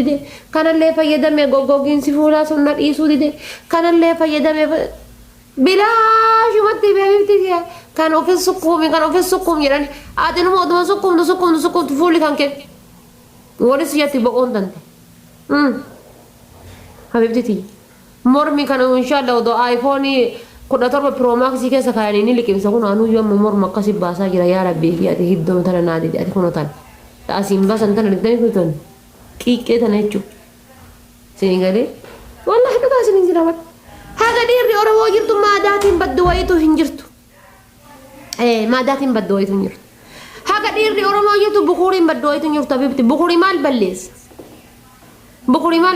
دي كان اللي فيدم غوغين سفولا سنة إيسو دي كان اللي فيدم بلا شو متي بيبتي كانوا في السقوم يعني عادنا ما أدم سقوم تفولي كان كيف ورث ياتي بقون تنتي حبيبتي مرمي كانوا إن شاء الله ودو آيفوني كنا ترى برو ماكس كيسا كاني لكن سكون أنو يوم مر مكاسب باسا جرا يا ربي يا تهيب دم ترى نادي أتي كنا تان تأسيم بس أنت نردني كنتون كي كده نيجو سينغالي والله كده سينغالي رابط هذا دير أورا وجرتو ما داتين بدويتو هنجرتو ما داتين بدويتو هنجرتو هذا دير أورا وجرتو بخوري بدويتو هنجرتو حبيبتي بخوري مال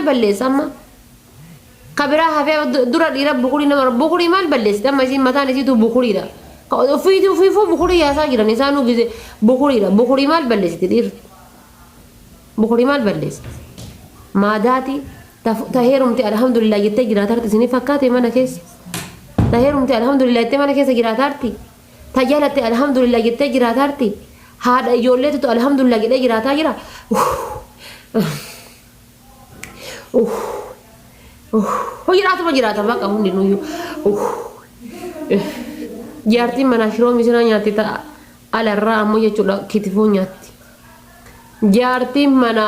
بليس أما كبرها في درا ديرا بخوري نمر بخوري مال بلس لما يصير متى نسيتو بخوري دا في فو بخوري يا ساجرا نسانو جزء بخوري دا بخوري مال بلس تدير بخوري مال بلس ما داتي تهيرم تي الحمد لله يتجرا ترتي سني فكاتي ما نكيس تهيرم تي الحمد لله تي ما نكيس جرا ترتي تجالت الحمد لله يتجرا ترتي هذا يولت الحمد لله يتجرا تجرا هو جرات ما كم دينو جارتي mana shiro misina nyati ta ala ramo ya chula kitifu nyati jarti mana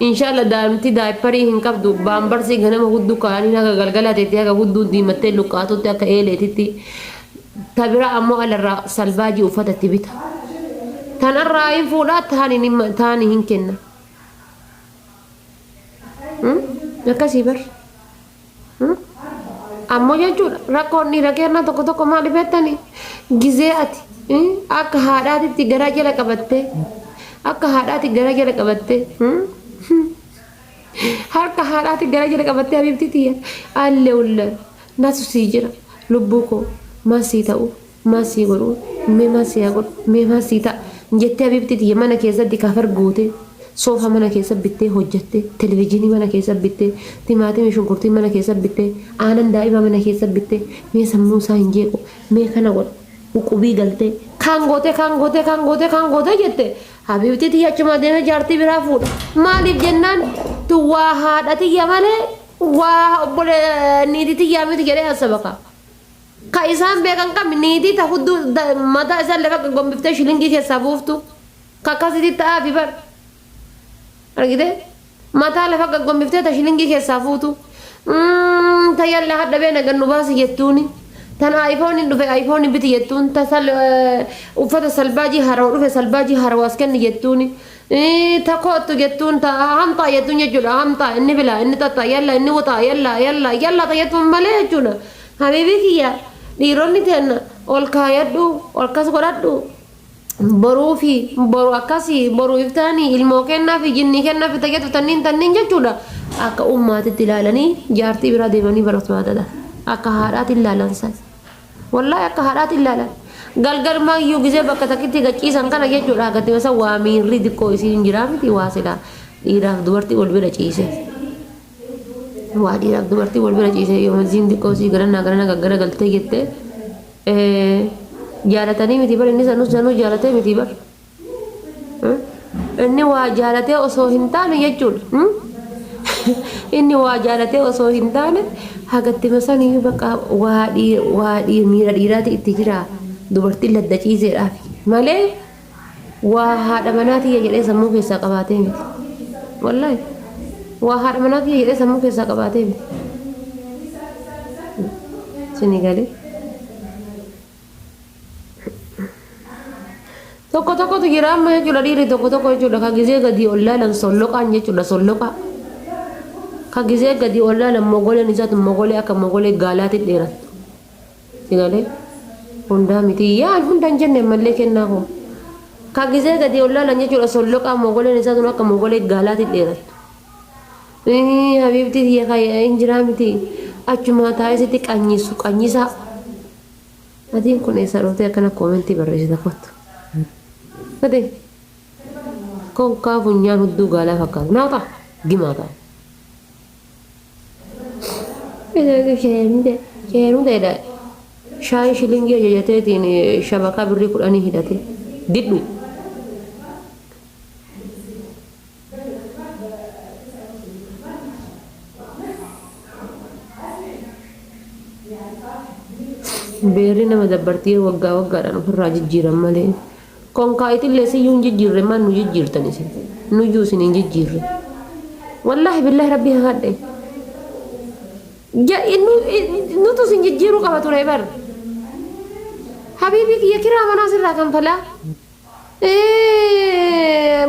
inshallah damti dai pari hinkab du bambar si gana huddu kani na galgala te tiaga huddu di matte lukato te ka ele titi tabira amo ala ra salvaji ufata tibita tanarra infula tani hinkenna nakasibar ammo jechuudha rakkoon dhiira keenna tokko maali beektani gizee ati akka haadhaatitti garaa jala qabattee harka haadhaati garaa jala qabattee habiibti tiyya allee ulla nasu sii jira lubbuu koo maasii ta'u maasii godhu mee maasii ta'a jettee habiibti tiyya mana keessatti kafar goote sofa mana keessa bittee hojjatte televiziyoonii mana keessa bittee timaatimii shunkurtii mana keessa bittee aanan daa'ima mana keessa bittee mee sammuu isaa hin jeequ mee kana godhu qubii galtee kan goote jette habiibti tiyya achuma deemee jaartii biraa fuudha maaliif jennaan tu waa haadha tiyya malee waa obbole niitii tiyyaa miti jedhee asabaka ka isaan beekan qabni niitii ta hudduu mataa isaan lafa gombiftee shilingii keessaa buuftu kakkasitti ta'aa fi bar argite mataa lafa gaggombifte ta shilingi keessaa fuutu tayyalla hadda beena gannu baasi jettuuni tan iPhone dhufe iPhone biti jettuun ta uffata salbaajii haraw dhufe salbaajii haraw askenni jettuuni ta kootu jettuun ta hamtaa jettuun jechuudha hamtaa inni bila inni tatta yalla inni wutaa yalla ta jettuun malee jechuudha habiibii kiyya dhiironni teenna ol kaayadhu ol kas godhadhu boru akasi boru iftani ilmo kenna fi jinni kenna fi tagetu tannin jechuudha akka ummaatitti ilaalanii jaartii biraa deemanii baratuudha akka haadhaatti ilaalan san wallahi akka haadhaatti ilaalan galgal ma yoo gizee bakka takkitti gaciisan kana jechuudha gatti masa waa miirri dikkoo isiin jiraa miti waa sila dhiiraaf dubartii wal bira ciise waa dhiiraaf dubartii wal bira ciise yoo maziin dikkoo isii garana gaggara galtee jettee jaalatanii miti bar inni sanuu jaalatee miti bar inni waa jaalatee osoo hin taane jechuudha inni waa jaalatee osoo hin taane hagatti masanii bakka waa miira dhiiraati itti jira dubartiin ladda ciiseedhaaf malee waa haadha manaati jedhee sammuu keessaa qabaatee miti wallahi waa haadha manaati jedhee sammuu keessaa qabaatee miti sinii galee tokko tu jira amma jechuudha dhiirri tokko jechuudha ka gizee gadi ollaalan solloqaan jechuudha solloqa ka gizee gadi ollaalan mogoleen isaatu mogolee akka mogolee gaalaatti dheerattu sigalee hundaa miti yaan hundaan jenne mallee kennaa koo ka gizee gadi ollaalan jechuudha solloqaan mogoleen isaatu akka mogolee gaalaatti dheerattu habiibti tiyya kayyaa hin jiraa miti achuma taa'isitti qanyisaa atiin kun eessa dhootee akkana koomentii barreessita kottu Kati, kau punya hudu galah fakar. Nata, gimana? Kayaknya deh. Syai shilingi aja jatuh ini syabaka beri Quran ini hidati. Didu. beerri nama dabbartii waggaa waggaadhaan ofirraa jijjiiran malee konkaayitillee siyyuu hin jijjiirre maan nu jijjiirtan isin nuyyuu isin hin jijjiirre wallaahi billaahi rabbii haa hadhe nutu isin jijjiiruu qaba ture bar habiibii kiyya kiraa manaa sirraa kan falaa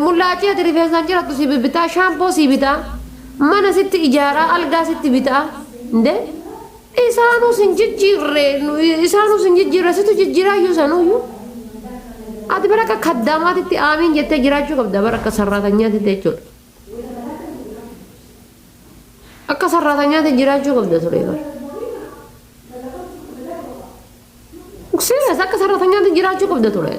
mullaachii ati rifeensaan jirattu si bibitaa shaampoo si bitaa mana sitti ijaaraa algaa sitti bitaa inde isaanuu sin jijjiirre situ jijjiiraa iyyuu sanuyyuu ati bara akka kaddaamaatitti aamiin jettee jiraachuu qabda bara akka sarraatanyaatitti jechuudha akka sarraatanyaatti jiraachuu qabda ture bara uksiinas akka sarraatanyaatti jiraachuu qabda ture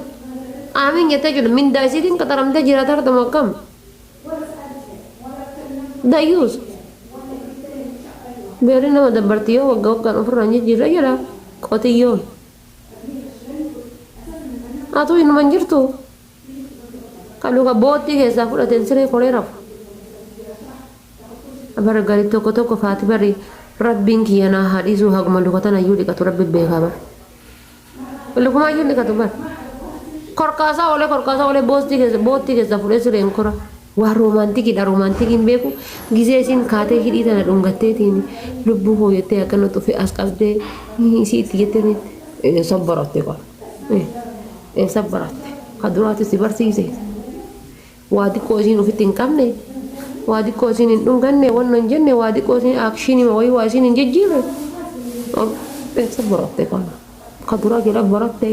aamiin jettee jechuudha mindaa isiitiin qaxaramtee jiraataa argamu akkam dayyuus beerri nama dabbartiyyoo waggaa waggaan ofirraa hin jijjiirre jedha qotiyyoon atu inuman jirtu kaluka boottii keessaa fudhateen siree koree rafu bara gari tokko tokko faati bari rabbiin kiyyanaa haadhiisuu haguma lukatan ayyuu dhiqatu rabbi beekaa bara lukuma ayyuu dhiqatu bara korkaasaa olee boottii keessaa fudhee sireen kora waa roomaantikiidha roomaantikiin beeku gisee isiin kaatee hidhii tana dhungatteetiin lubbuu hooyattee akkana xufe as qabdee isii itti jettee sabbaratte qaba sabbaratte kaduraatti si barsiise waa xiqqoo isiin ofitti hin qabne waa xiqqoo isiin hin dhunganne wanna hin jenne waa xiqqoo isiin akshiinii wayii waa isiin hin jijjiirre sabbaratte qaba kaduraa jedha baratte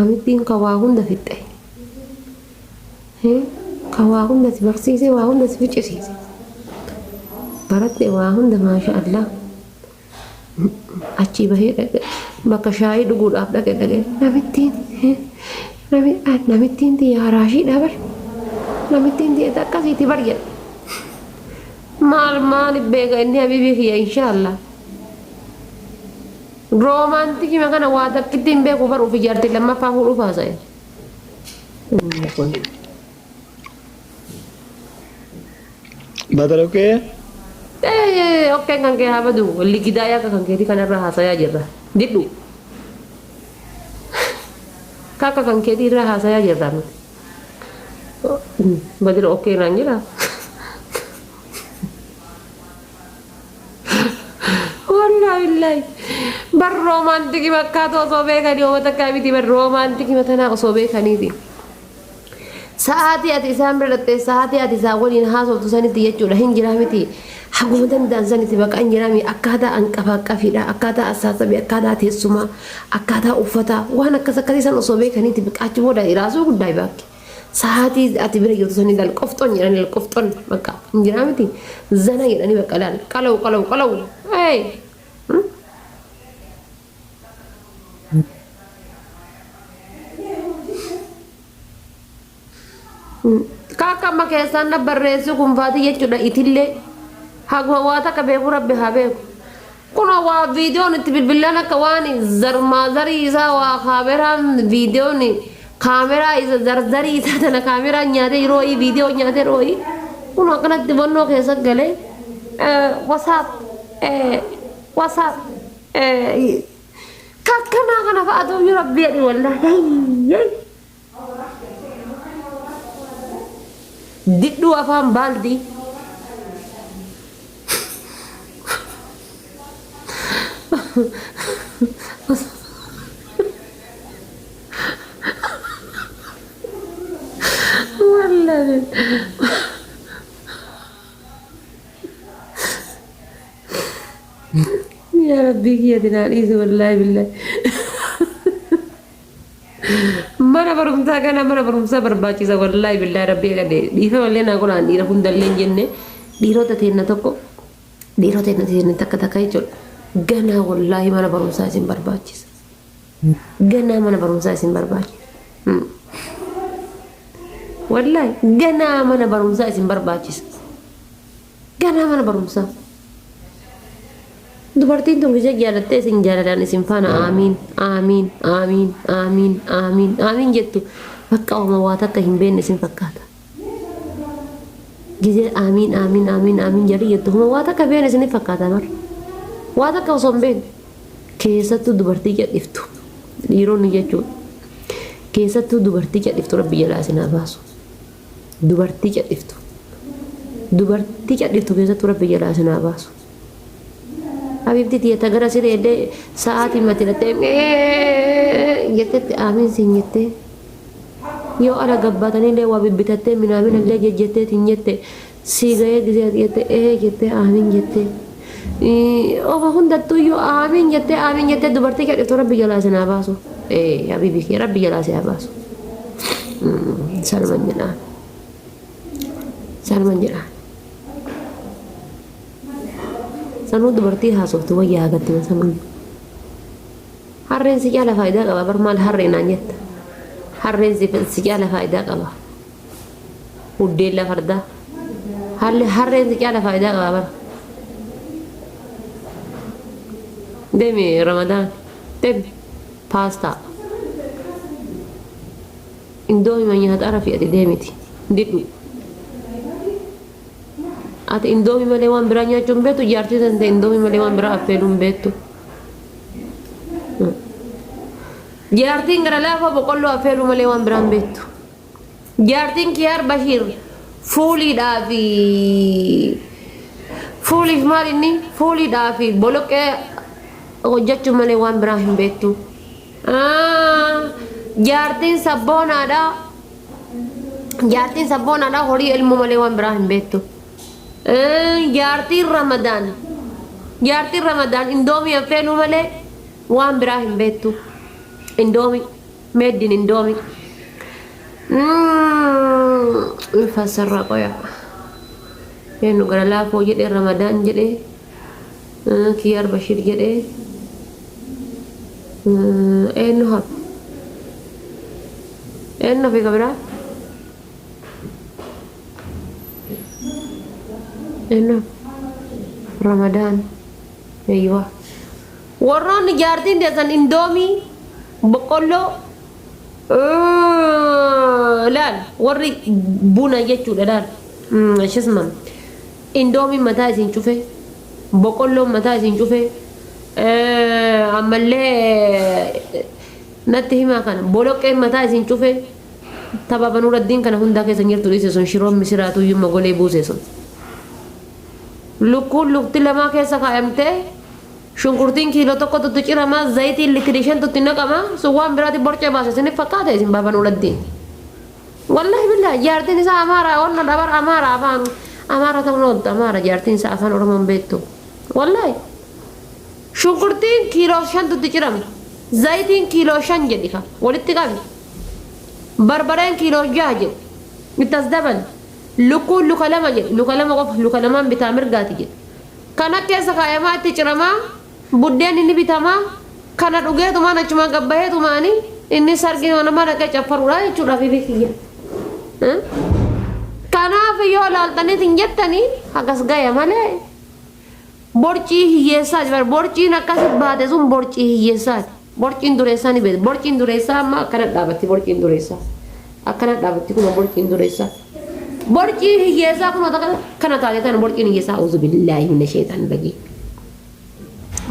mamittiin ka waa hunda fixxe ka waa hunda si barsiise waa hunda si ficcisiise baratte waa hunda maasha Allah achi bahee bakka shaayii dhuguudhaaf dhaqe namittiin tiyya haraashiidha bar namittiin tiyya akkasiiti bar jedha maal beeka inni habiibii kiyya inshaallah roomaantikima kana waa takkitti hin beeku baruuf ijaartii lammaffaa fuudhuuf haasa'e Batal oke? Oke kan kaya apa tuh? Ligidaya kan kiri kan rahasaya aja lah. Didu. Kakak kan kiri rahasaya aja lah. Batal oke nanya lah. Wallahi bar romantik makka to sobe kani o ta kami ti bar romantik matana sobe kani ti. Saati ati isaan biratte saati ati isaa waliin haasoftu sanitti jechuudha hin jira miti haguma danda'an sanitti bakka hin jira miti akkaataa hanqafaa qafiidha akkaataa asaasabii akkaataa teessumaa akkaataa uffataa waan akkasii san osoo beekaniiti biqaachi booda iraasuu guddaa bakki saati ati bira jirtu sanii dal qofxoon jedhanii dal qofxoon bakka hin jira miti zana jedhanii bakka laal qalaw Kakak makai sana berresu kumfati ya sudah itille hagwa wata ka beku rabbi habeku kuna wa video ni tibilbilana kawani zarmazari isa wa kamera isa zarzari isa tana kamera nyade roi video nyade roi kuna kana tibonno kesa gale whatsapp kakana kana fa adu rabbi wallahi Diddu afaan baldi wallahi ya rabbi ya dinari wallahi billahi mana barumsa kana mana barumsa barbaachisa wallahi billahi rabbi gade dhiifa wallee naa godhaan dhiira hundallee hin jenne dhiirota teenna tokko dhiirota teenna takka jechuudha ganaa wallahi mana barumsaa isin barbaachisa ganaa mana barumsaa isin barbaachisa wallahi ganaa mana barumsaa isin barbaachisa ganaa mana barumsaa dubartiin tun gisa jaalattee isin jaalalaan isin faana amiin jettu bakka oma waa takka hin beekne isin fakkaata gisa amiin jedhu jettu oma waa takka beekne isin fakkaata mar waa takka osoo hin beekne keessattuu dubartii jedhiftu dhiironni jechuudha keessattuu dubartii jedhiftu rabbi jalaa isinaa baasu dubartii jedhiftu keessattuu rabbi jalaa isinaa baasu habibti tiyata gara sireedee sa'aatii matilattee jettetti aamiin siin jettee yoo ala gabbaataniillee waa bibbitattee minaaminallee jejjetteetiin jette sii gahee gisee jettee jettee aamiin jettee ofa hundattuyyuu aamiin jettee dubartii jedhiftu rabbi jalaa isinaa baasu habibi kee rabbi jalaa isinaa baasu sanuman jedhaan sanuu dubartii haasoftu wayyaa hagatti masaman harreen si caala faayidaa qaba bar maal harreenaan jetta harreen si caala faayidaa qaba huddeella fardaa harreen si caala faayidaa qaba bar deemi ramadaan deemi paastaa indoomi ma nyaata ara fi ati deemiti didhu ati indoomi malee waan biraa nyaachuu hin beektu jaartii tante indoomi malee waan biraa affeeluu hin beektu jaartiin gara laafaa boqqolloo affeeluu malee waan biraa hin beektu jaartiin kiyaar bashiir fuuliif maal inni fuuliidhaa fi boloqqee hojjechuu malee waan biraa hin beektu jaartiin sabboonaadha horii ilmoo malee waan biraa hin beektu jaartiin ramadaan indoomii affeeluu malee waan biraa hin beektu indoomii meeddin indoomii fassarraa qoya eenyu gara laafoo jedhee ramadaan jedhee kiyaar bashir jedhee eenyu fi kabiraa eenyu ramadaan eeywa warroonni jaartiin deessan indoomii boqqolloo laal warri buna jechuudha laal shisman indoomii mataa isin cufe boqqolloon mataa isin cufe ammallee natti himaa kana boloqqeen mataa isin cufe tababanuu raddiin kana hundaa keessa jirtu dhiise sun shiroon misiraatu iyyuu golee buuse sun lukkuun lukti lamaa keessa kaayamtee shunkurtiin kiiloo tokkotu ciramaa zayitiin likirii shantutti naqamaa sun waan biraati borcee baase isinif fakkaata isin baabanuu raddiin wallahi billahi jaartiin isaa amaaraa onna dabar amaaraa afaan amaaraa ta'uu noodda amaara jaartiin isaa afaan oromoon beektu wallahi shunkurtiin kiiloo shantutti cirama zayitiin kiiloo 5 jedhika walitti qabi barbareen kiiloo 6 jedhu ittas daban lukkuun luka lama jedhu luka lama qofa luka lamaan bitaa mirgaati jedhu kana keessa kaayamaa itti ciramaa buddeen inni bitamaa kana dhugeetumaan achumaan gabbaheetumaanii inni sargii namaa dhaqee caffaruudha jechuudha fi bikiyya kanaaf yoo laaltaniit hin jettanii hagas gaya malee borcii hiyyeessaa jiru borciin akkasitti baate sun borcii hiyyeessaati borciin dureessaa ni beektu borciin dureessaa amma akkana dhaabatti borciin dureessaa akkana dhaabatti kun borciin dureessaa borcii hiyyeessaa kun kana taate tan borciin hiyyeessaa uzu billaahi minna sheetaan bagii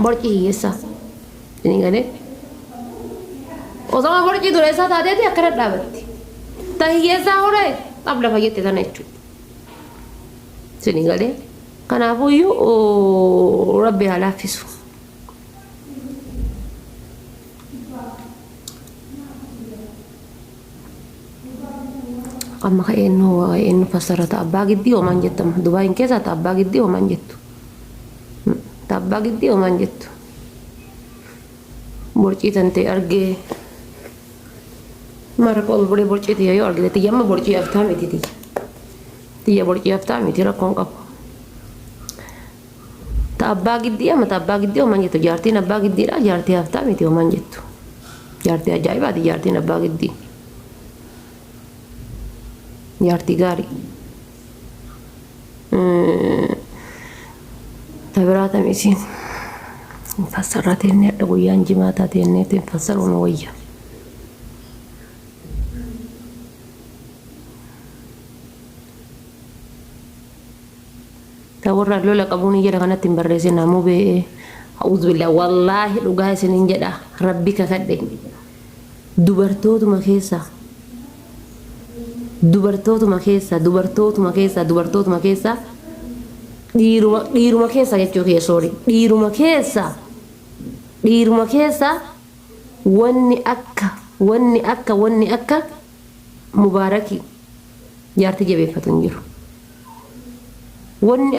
borcii hiyyeessaa ini galee osoo borcii dureessaa taateeti akkana dhaabatti ta hiyyeessaa horee qabla fayyette tana jechuudha sini galee kanaafuu rabbi haa laaffisu amma ka eenyu fassarata abbaa giddii homaan jettama dubaayin keessaa ta abbaa giddii homaan jettu ta abbaa giddii homaan jettu borcii tante argee mara ko bore borcii tiyya yoo argite tiyya amma borcii haftaa miti tiyya borcii haftaa miti rakkoon qabu ta abbaa giddii amma ta abbaa giddii homaan jettu jaartiin abbaa giddiidha jaartii haftaa miti homaan jettu jaartii ajaa'ibaati jaartiin abbaa giddii jaartii gaarii tabiraata misiin fassarraa teennee hadha guyyaan jimaataa teenneetiin fassaruun wayya ta warra lola qabuun jedha kanatti hin barreessin namuu be'ee أعوذ بالله والله لقاه سنين جدا ربك كدين دبرتوت مكيسة dubartoota makeessa dhiiruma keessa jechuu kee soori dhiiruma keessa wanni akka mubaaraki jaartii jabeeffatu hin jiru wanni